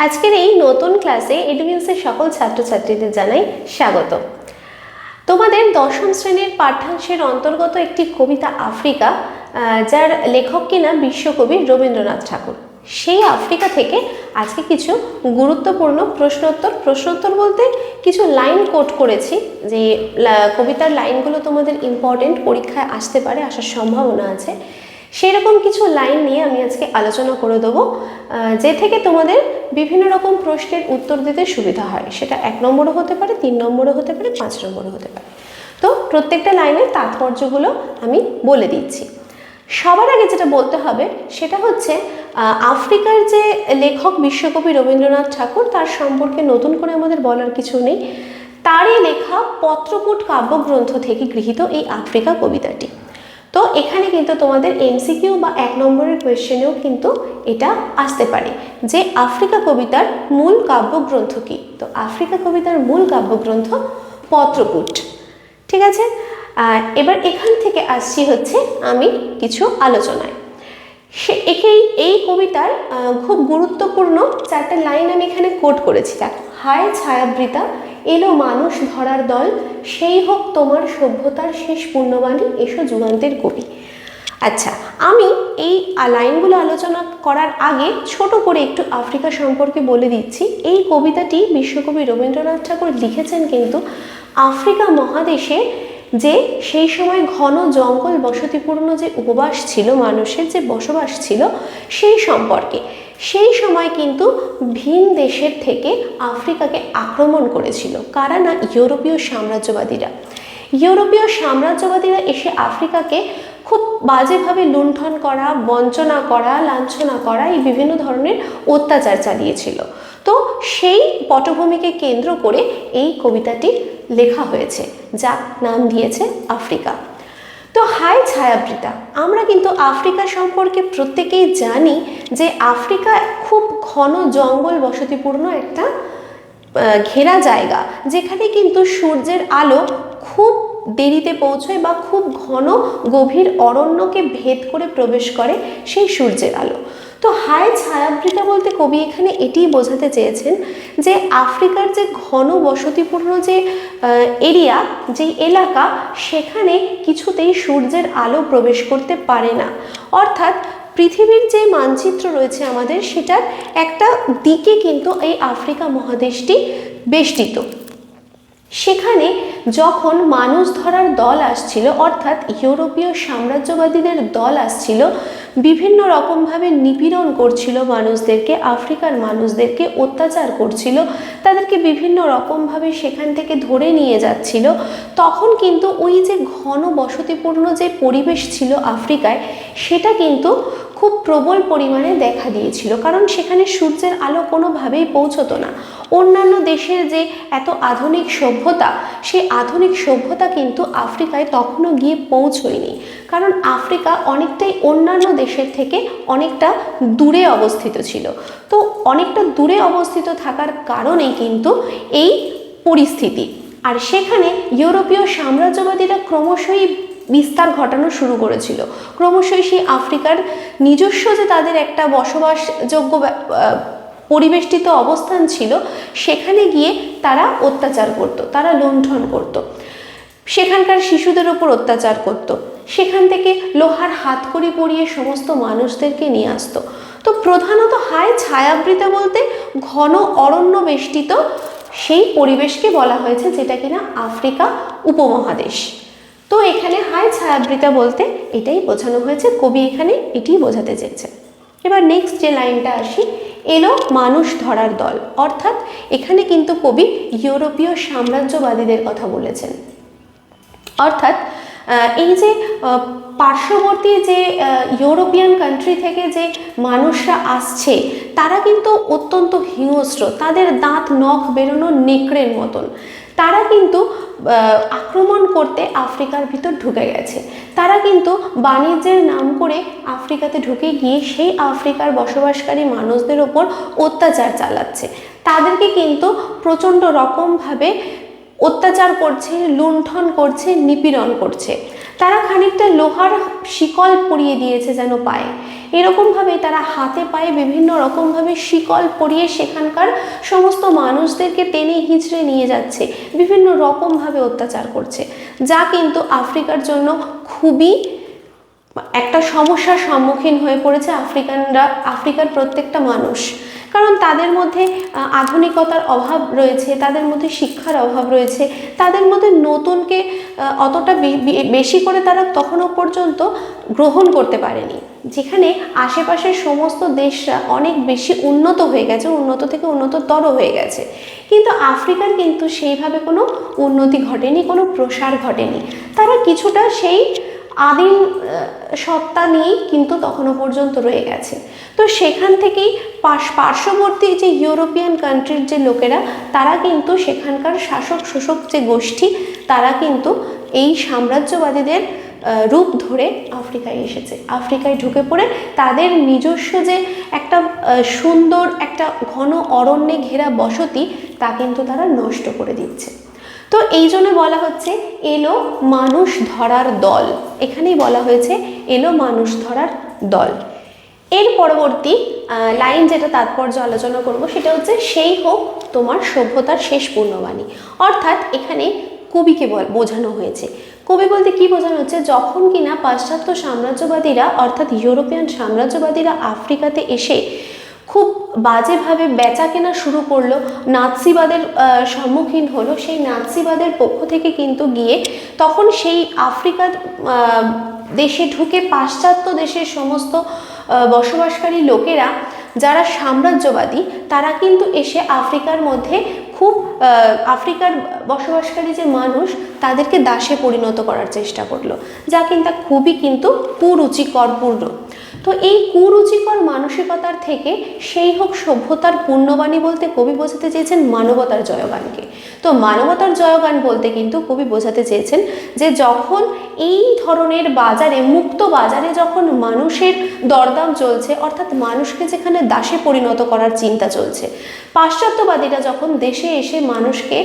আজকের এই নতুন ক্লাসে এডুকেন্সের সকল ছাত্রছাত্রীদের জানাই স্বাগত। তোমাদের দশম শ্রেণীর পাঠ্যাংশের অন্তর্গত একটি কবিতা আফ্রিকা, যার লেখক কিনা বিশ্বকবি রবীন্দ্রনাথ ঠাকুর। সেই আফ্রিকা থেকে আজকে কিছু গুরুত্বপূর্ণ প্রশ্নোত্তর বলতে কিছু লাইন কোট করেছি, যে কবিতার লাইনগুলো তোমাদের ইম্পর্টেন্ট, পরীক্ষায় আসতে পারে, আসার সম্ভাবনা আছে। সেরকম কিছু লাইন নিয়ে আমি আজকে আলোচনা করে দেবো, যে থেকে তোমাদের বিভিন্ন রকম প্রশ্নের উত্তর দিতে সুবিধা হয়। সেটা 1 নম্বরও হতে পারে, 3 নম্বরও হতে পারে, 5 নম্বরও হতে পারে। তো প্রত্যেকটা লাইনের তাৎপর্যগুলো আমি বলে দিচ্ছি। সবার আগে যেটা বলতে হবে সেটা হচ্ছে আফ্রিকার যে লেখক বিশ্বকবি রবীন্দ্রনাথ ঠাকুর, তার সম্পর্কে নতুন করে আমাদের বলার কিছু নেই। তারই লেখা পত্রকূট কাব্যগ্রন্থ থেকে গৃহীত এই আফ্রিকা কবিতাটি। তো এখানে কিন্তু তোমাদের এমসিকিউ বা 1 নম্বরের কোয়েশ্চেনেও কিন্তু এটা আসতে পারে যে আফ্রিকা কবিতার মূল কাব্যগ্রন্থ কি। তো আফ্রিকা কবিতার মূল কাব্যগ্রন্থ পত্রকূট। ঠিক আছে, এবার এখান থেকে আসছি হচ্ছে আমি কিছু আলোচনায়। এই কবিতার খুব গুরুত্বপূর্ণ 4টে লাইন আমি এখানে কোট করেছি। দেখো, হায় ছায়াবৃতা, এলো মানুষ ধরার দল, সেই হোক তোমার সভ্যতার শেষ পূর্ণবাণী, এসো যুগান্তের কবি। আচ্ছা, আমি এই লাইনগুলো আলোচনা করার আগে ছোট করে একটু আফ্রিকা সম্পর্কে বলে দিচ্ছি। এই কবিতাটি বিশ্বকবি রবীন্দ্রনাথ ঠাকুর লিখেছেন কিন্তু আফ্রিকা মহাদেশে যে সেই সময় ঘন জঙ্গল বসতিপূর্ণ যে উপবাস ছিল, মানুষের যে বসবাস ছিল সেই সম্পর্কে। সেই সময় কিন্তু ভিন দেশের থেকে আফ্রিকাকে আক্রমণ করেছিল কারা না, ইউরোপীয় সাম্রাজ্যবাদীরা। ইউরোপীয় সাম্রাজ্যবাদীরা এসে আফ্রিকাকে খুব বাজেভাবে লুণ্ঠন করা, বঞ্চনা করা, লাঞ্ছনা করা, এই বিভিন্ন ধরনের অত্যাচার চালিয়েছিল। তো সেই পটভূমিকে কেন্দ্র করে এই কবিতাটি লেখা হয়েছে, যার নাম দিয়েছে আফ্রিকা। তো হায় ছায়াবৃতা, আমরা কিন্তু আফ্রিকা সম্পর্কে প্রত্যেকেই জানি যে আফ্রিকা খুব ঘন জঙ্গল বসতিপূর্ণ একটা ঘেরা জায়গা, যেখানে কিন্তু সূর্যের আলো খুব দেরিতে পৌঁছয় বা খুব ঘন গভীর অরণ্যকে ভেদ করে প্রবেশ করে সেই সূর্যের আলো। তো হায় ছায়াবৃতা বলতে কবি এখানে এটিই বোঝাতে চেয়েছেন যে আফ্রিকার যে ঘন বসতিপূর্ণ যে এরিয়া, যে এলাকা, সেখানে কিছুতেই সূর্যের আলো প্রবেশ করতে পারে না। অর্থাৎ পৃথিবীর যে মানচিত্র রয়েছে আমাদের, সেটার একটা দিকে কিন্তু এই আফ্রিকা মহাদেশটি বেষ্টিত। সেখানে যখন মানুষ ধরার দল আসছিল, অর্থাৎ ইউরোপীয় সাম্রাজ্যবাদীদের দল আসছিল, বিভিন্ন রকমভাবে নিপীড়ন করছিল মানুষদেরকে, আফ্রিকার মানুষদেরকে অত্যাচার করছিল, তাদেরকে বিভিন্ন রকমভাবে সেখান থেকে ধরে নিয়ে যাচ্ছিল, তখন কিন্তু ওই যে ঘন বসতিপূর্ণ যে পরিবেশ ছিল আফ্রিকায়, সেটা কিন্তু খুব প্রবল পরিমাণে দেখা দিয়েছিল, কারণ সেখানে সূর্যের আলো কোনোভাবেই পৌঁছতো না। অন্যান্য দেশের যে এত আধুনিক সভ্যতা, সেই আধুনিক সভ্যতা কিন্তু আফ্রিকায় তখনও গিয়ে পৌঁছয়নি, কারণ আফ্রিকা অনেকটাই অন্যান্য দেশের থেকে অনেকটা দূরে অবস্থিত ছিল। তো অনেকটা দূরে অবস্থিত থাকার কারণেই কিন্তু এই পরিস্থিতি। আর সেখানে ইউরোপীয় সাম্রাজ্যবাদীরা ক্রমশই বিস্তার ঘটানো শুরু করেছিল, ক্রমশই সেই আফ্রিকার নিজস্ব যে তাদের একটা বসবাসযোগ্য পরিবেষ্টিত অবস্থান ছিল, সেখানে গিয়ে তারা অত্যাচার করত, তারা লুণ্ঠন করত, সেখানকার শিশুদের উপর অত্যাচার করত, সেখান থেকে লোহার হাতকড়ি পরিয়ে সমস্ত মানুষদেরকে নিয়ে আসতো। তো প্রধানত হায় ছায়াবৃতা বলতে ঘন অরণ্য বেষ্টিত সেই পরিবেশকে বলা হয়েছে, যেটা কিনা আফ্রিকা উপমহাদেশ। তো এখানে হায় ছায়াবৃতা বলতে এটাই বোঝানো হয়েছে, কবি এখানে এটাই বোঝাতে চেয়েছে। এবার নেক্সট যে লাইনটা আসি, এলো মানুষ ধরার দল, অর্থাৎ এখানে কিন্তু কবি ইউরোপীয় সাম্রাজ্যবাদীদের কথা বলেছেন। অর্থাৎ এই যে পার্শ্ববর্তী যে ইউরোপিয়ান কান্ট্রি থেকে যে মানুষরা আসছে, তারা কিন্তু অত্যন্ত হিংস্র, তাদের দাঁত নখ বেরোনো নেকড়ের মতন। তারা কিন্তু আক্রমণ করতে আফ্রিকার ভিতর ঢুকে গেছে। তারা কিন্তু বাণিজ্যের নাম করে আফ্রিকাতে ঢুকে গিয়ে সেই আফ্রিকার বসবাসকারী মানুষদের ওপর অত্যাচার চালাচ্ছে। তাদেরকে কিন্তু প্রচণ্ড রকমভাবে অত্যাচার করছে, লুণ্ঠন করছে, নিপীড়ন করছে। তারা খানিকটা লোহার শিকল পরিয়ে দিয়েছে যেন পায়ে, এরকমভাবে তারা হাতে পায়ে বিভিন্ন রকমভাবে শিকল পরিয়ে সেখানকার সমস্ত মানুষদেরকে টেনে হিঁচড়ে নিয়ে যাচ্ছে, বিভিন্ন রকমভাবে অত্যাচার করছে, যা কিন্তু আফ্রিকার জন্য খুবই একটা সমস্যার সম্মুখীন হয়ে পড়েছে আফ্রিকার প্রত্যেকটা মানুষ। কারণ তাদের মধ্যে আধুনিকতার অভাব রয়েছে, তাদের মধ্যে শিক্ষার অভাব রয়েছে, তাদের মধ্যে নতুনকে অতটা বেশি করে তারা তখনও পর্যন্ত গ্রহণ করতে পারেনি। যেখানে আশেপাশের সমস্ত দেশরা অনেক বেশি উন্নত হয়ে গেছে, উন্নত থেকে উন্নততর হয়ে গেছে, কিন্তু আফ্রিকার কিন্তু সেইভাবে কোনো উন্নতি ঘটেনি, কোনো প্রসার ঘটেনি। তারা কিছুটা সেই আদিম সত্তা নিয়েই কিন্তু তখনও পর্যন্ত রয়ে গেছে। তো সেখান থেকেই পার্শ্ববর্তী যে ইউরোপিয়ান কান্ট্রির যে লোকেরা, তারা কিন্তু সেখানকার শোষক যে গোষ্ঠী, তারা কিন্তু এই সাম্রাজ্যবাদীদের রূপ ধরে আফ্রিকায় এসেছে। আফ্রিকায় ঢুকে পড়ে তাদের নিজস্ব যে একটা সুন্দর একটা ঘন অরণ্যে ঘেরা বসতি, তা কিন্তু তারা নষ্ট করে দিচ্ছে। তো এই জন্য বলা হচ্ছে এলো মানুষ ধরার দল, এখানেই বলা হয়েছে এলো মানুষ ধরার দল। এর পরবর্তী লাইন যেটা তাৎপর্য আলোচনা করব সেটা হচ্ছে সেই হোক তোমার সভ্যতার শেষ পূর্ণবাণী। অর্থাৎ এখানে কবিকে বোঝানো হয়েছে। কবি বলতে কি বোঝানো হচ্ছে, যখন কিনা পাশ্চাত্য সাম্রাজ্যবাদীরা অর্থাৎ ইউরোপিয়ান সাম্রাজ্যবাদীরা আফ্রিকাতে এসে খুব বাজেভাবে বেচা কেনা শুরু করলো, নাৎসিবাদের সম্মুখীন হলো, সেই নাৎসিবাদের পক্ষ থেকে কিন্তু গিয়ে তখন সেই আফ্রিকার দেশে ঢুকে পাশ্চাত্য দেশের সমস্ত বসবাসকারী লোকেরা যারা সাম্রাজ্যবাদী, তারা কিন্তু এসে আফ্রিকার মধ্যে খুব আফ্রিকার বসবাসকারী যে মানুষ, তাদেরকে দাসে পরিণত করার চেষ্টা করলো, যা খুবই কিন্তু কুরুচিকরপূর্ণ। তো এই কুরুচিকর মানসিকতার থেকে সেই হোক সভ্যতার পূর্ণবাণী বলতে কবি বোঝাতে চেয়েছেন মানবতার জয়গানকে। তো মানবতার জয়গান বলতে কিন্তু কবি বোঝাতে চেয়েছেন যে যখন এই ধরনের বাজারে, মুক্ত বাজারে যখন মানুষের দরদাম চলছে, অর্থাৎ মানুষকে যেখানে দাসে পরিণত করার চিন্তা চলছে, পাশ্চাত্যবাদীরা যখন দেশে এসে মানুষকে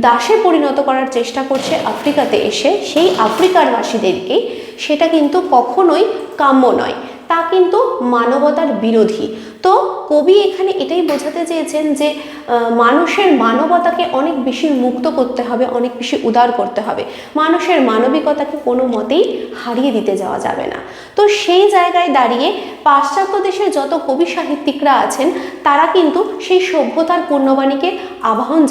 দাসে পরিণত করার চেষ্টা করছে আফ্রিকাতে এসে, সেই আফ্রিকার বাসীদেরকেই, সেটা কিন্তু কখনোই কাম্য নয়, তা কিন্তু মানবতার বিরোধী। তো কবি এখানে এটাই বোঝাতে চেয়েছেন যে মানুষের মানবতাকে অনেক বেশি মুক্ত করতে হবে, অনেক বেশি উদার করতে হবে, মানুষের মানবিকতাকে কোনো মতেই হারিয়ে দিতে যাওয়া যাবে না। তো সেই জায়গায় দাঁড়িয়ে পাশ্চাত্য দেশের যত কবি সাহিত্যিকরা আছেন, তারা কিন্তু সেই সভ্যতার পূর্ণবাণীকে আহ্বান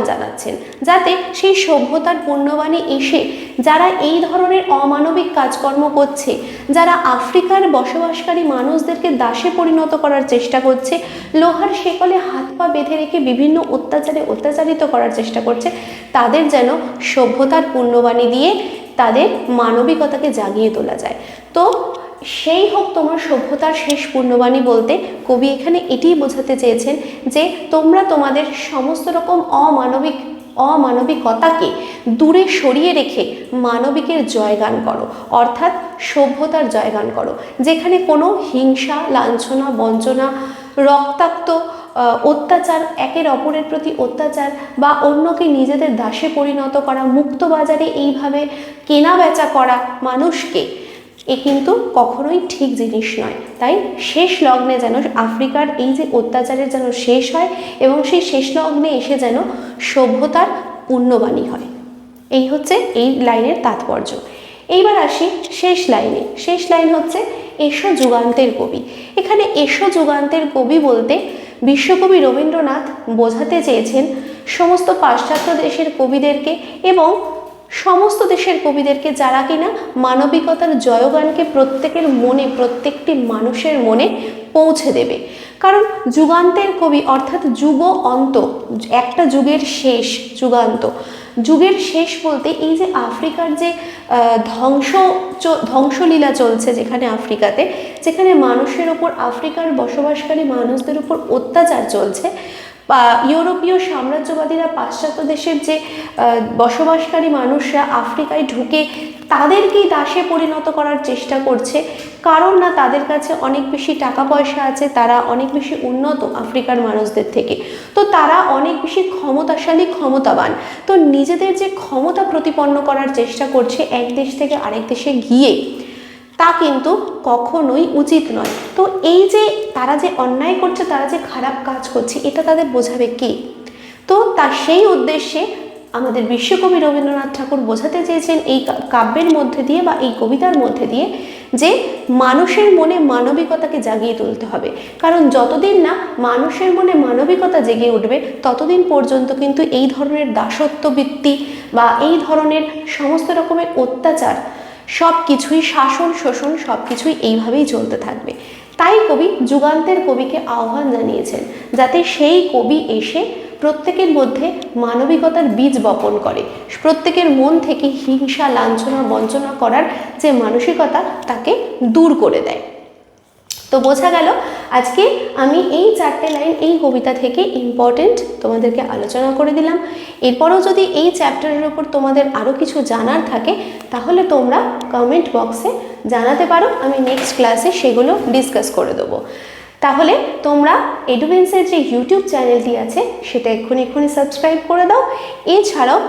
জানাচ্ছেন, যাতে সেই সভ্যতার পূর্ণবাণী এসে যারা এই ধরনের অমানবিক কাজকর্ম করছে, যারা আফ্রিকার বসবাসকারী মানুষদেরকে দাসে পরিণত করার চেষ্টা করছে, লোহার শেকলে হাত পা বেঁধে রেখে বিভিন্ন অত্যাচারিত করার চেষ্টা করছে, তাদের যেন সভ্যতার পূর্ণবাণী দিয়ে তাদের মানবিকতাকে জাগিয়ে তোলা যায়। তো সেই হোক তোমার সভ্যতার শেষ পূর্ণবাণী বলতে কবি এখানে এটিই বোঝাতে চেয়েছেন যে তোমরা তোমাদের সমস্ত রকম অমানবিকতাকে দূরে সরিয়ে রেখে মানবিকের জয়গান করো, অর্থাৎ সভ্যতার জয়গান করো, যেখানে কোনো হিংসা, লাঞ্ছনা, বঞ্চনা, রক্তাক্ত অত্যাচার, একের অপরের প্রতি অত্যাচার বা অন্যকে নিজেদের দাসে পরিণত করা, মুক্ত বাজারে এইভাবে কেনা বেচা করা মানুষকে, এ কিন্তু কখনোই ঠিক জিনিস নয়। তাই শেষ লগ্নে যেন আফ্রিকার এই যে অত্যাচারের যেন শেষ হয় এবং সেই শেষ লগ্নে এসে যেন সভ্যতার পূর্ণবাণী হয়। এই হচ্ছে এই লাইনের তাৎপর্য। এইবার আসি শেষ লাইনে। শেষ লাইন হচ্ছে এসো যুগান্তের কবি। এখানে এসো যুগান্তের কবি বলতে বিশ্বকবি রবীন্দ্রনাথ বোঝাতে চেয়েছেন সমস্ত পাশ্চাত্য দেশের কবিদেরকে এবং সমস্ত দেশের কবিদেরকে, যারা কিনা মানবিকতার জয়গানকে প্রত্যেকের মনে, প্রত্যেকটি মানুষের মনে পৌঁছে দেবে। কারণ যুগান্তের কবি অর্থাৎ যুগ অন্ত, একটা যুগের শেষ, যুগান্ত। যুগের শেষ বলতে এই যে আফ্রিকার যে ধ্বংসলীলা চলছে যেখানে আফ্রিকাতে, যেখানে মানুষের ওপর, আফ্রিকার বসবাসকারী মানুষদের উপর অত্যাচার চলছে, বা ইউরোপীয় সাম্রাজ্যবাদীরা পাশ্চাত্য দেশের যে বসবাসকারী মানুষরা আফ্রিকায় ঢুকে তাদেরকেই দাসে পরিণত করার চেষ্টা করছে, কারণ না তাদের কাছে অনেক বেশি টাকা পয়সা আছে, তারা অনেক বেশি উন্নত আফ্রিকার মানুষদের থেকে, তো তারা অনেক বেশি ক্ষমতাশালী ক্ষমতাবান, তো নিজেদের যে ক্ষমতা প্রতিপন্ন করার চেষ্টা করছে এক দেশ থেকে আরেক দেশে গিয়ে, তা কিন্তু কখনোই উচিত নয়। তো এই যে তারা যে অন্যায় করছে, তারা যে খারাপ কাজ করছে, এটা তাদের বোঝাবে কে? তো তার সেই উদ্দেশ্যে আমাদের বিশ্বকবি রবীন্দ্রনাথ ঠাকুর বোঝাতে চেয়েছেন এই কাব্যের মধ্যে দিয়ে বা এই কবিতার মধ্যে দিয়ে যে মানুষের মনে মানবিকতাকে জাগিয়ে তুলতে হবে। কারণ যতদিন না মানুষের মনে মানবিকতা জেগে উঠবে ততদিন পর্যন্ত কিন্তু এই ধরনের দাসত্ববৃত্তি বা এই ধরনের সমস্ত রকমের অত্যাচার সব কিছুই, শাসন শোষণ সব কিছুই এইভাবেই চলতে থাকবে। তাই কবি যুগান্তের কবিকে আহ্বান জানিয়েছেন যাতে সেই কবি এসে প্রত্যেকের মধ্যে মানবিকতার বীজ বপন করে, প্রত্যেকের মন থেকে হিংসা, লাঞ্ছনা, বঞ্চনা করার যে মানসিকতা তাকে দূর করে দেয়। তো বোঝা গেল আজকে আমি এই 4টে লাইন এই কবিতা থেকে ইম্পর্টেন্ট তোমাদেরকে আলোচনা করে দিলাম। এরপরও যদি এই চ্যাপ্টারের উপর তোমাদের আরও কিছু জানার থাকে তাহলে তোমরা কমেন্ট বক্সে জানাতে পারো, আমি নেক্সট ক্লাসে সেগুলো ডিসকাস করে দেবো। তাহলে তোমরা এডুভেন্সের যে ইউটিউব চ্যানেলটি আছে সেটা এক্ষুনি সাবস্ক্রাইব করে দাও। এছাড়াও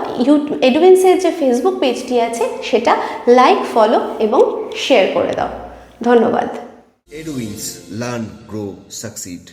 এডুভেন্সের যে ফেসবুক পেজটি আছে সেটা লাইক, ফলো এবং শেয়ার করে দাও। ধন্যবাদ। Edwins, learn, grow, succeed.